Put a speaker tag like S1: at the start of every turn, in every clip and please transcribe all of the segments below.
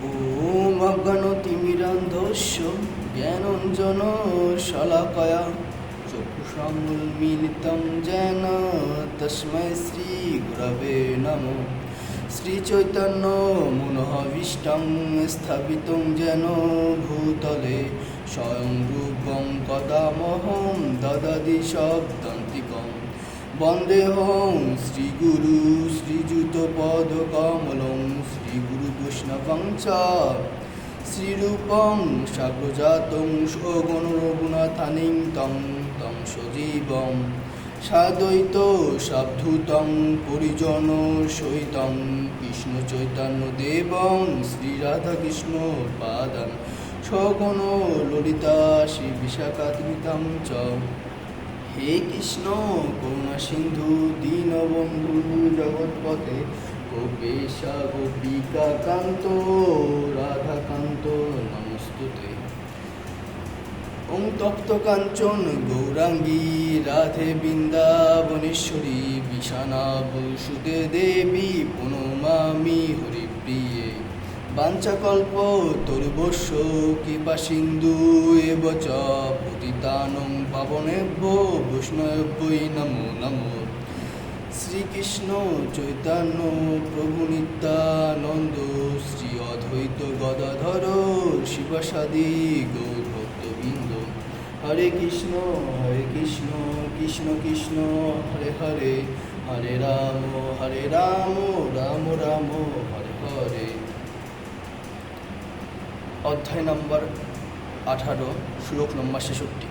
S1: ওম অজ্ঞানতিমিরান্ধস্য জ্ঞানাঞ্জন শলাকয়া চক্ষুষান্মিলিतं येन তস্मै শ্রীগুরবে নমঃ। শ্রীচৈতন্য মনোভীষ্টং স্থাপিतं येन ভূতলে স্বয়ং রূপং কদামহং দদাতি শব্দান্তিকम्। বন্দেহং শ্রীগুরু শ্রীযুতপদকমলং শ্রীগুরুবৈষ্ণবং চ শ্রীরূপং সাগ্রজাতং সগণরঘুনাথানিং तं সজীবং সাদ্বৈত সাবধূतं পরিজন সহিतं কৃষ্ণচৈতন্যদেবং শ্রীরাধাকৃষ্ণ পাদান সগণ ললিতা শ্রী বিশাখান্বিতাং চ। হে কৃষ্ণ করুণা সিন্ধু দীনবন্ধু জগৎপতে গোপেশা গোপিকা কান্ত রাধাকান্ত নমস্তুতে। ওং তপ্ত কাঞ্চন গৌরাঙ্গী রাধে বৃন্দাবনেশ্বরী বিশানাবসুদে দেবী প্রণমামি হরিপ্রিয়ে। বাঞ্ছাকল্প তরুবস্য কৃপা সিন্ধু এব চ পতিতানং পাবনেভ্যো বৈষ্ণবেভ্যো নমো নমঃ। শ্রীকৃষ্ণ চৈতন্য প্রভু নিত্যানন্দ শ্রী অদ্বৈত গদাধর শিবাসাদি গৌর ভক্তবৃন্দ। হরে কৃষ্ণ কৃষ্ণ কৃষ্ণ হরে হরে, হরে রাম রাম রাম হরে হরে। অধ্যায় নম্বর 18, শ্লোক নম্বর 66।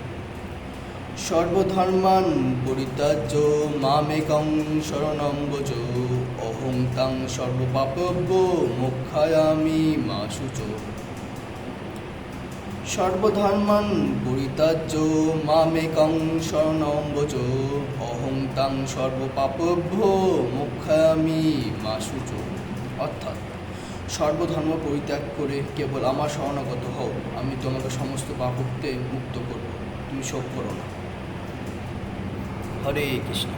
S1: সর্বধর্মাन् পরিত্যাজ্য মামেকং শরণং ব্রজ অহং ত্বং সর্বপাপেভ্যো মোক্ষয়ামি মা শুচো। সর্বধর্মাन् পরিত্যাজ্য মামেকং শরণং ব্রজ অহং ত্বং সর্বপাপেভ্যো মোক্ষয়ামি মা শুচো। অর্থাৎ সর্বধর্ম পরিত্যাগ করে কেবল আমার শরণাগত হও, আমি তোমাকে সমস্ত পাপ হতে মুক্ত করব, তুমি শোক করো না। হরে কৃষ্ণ।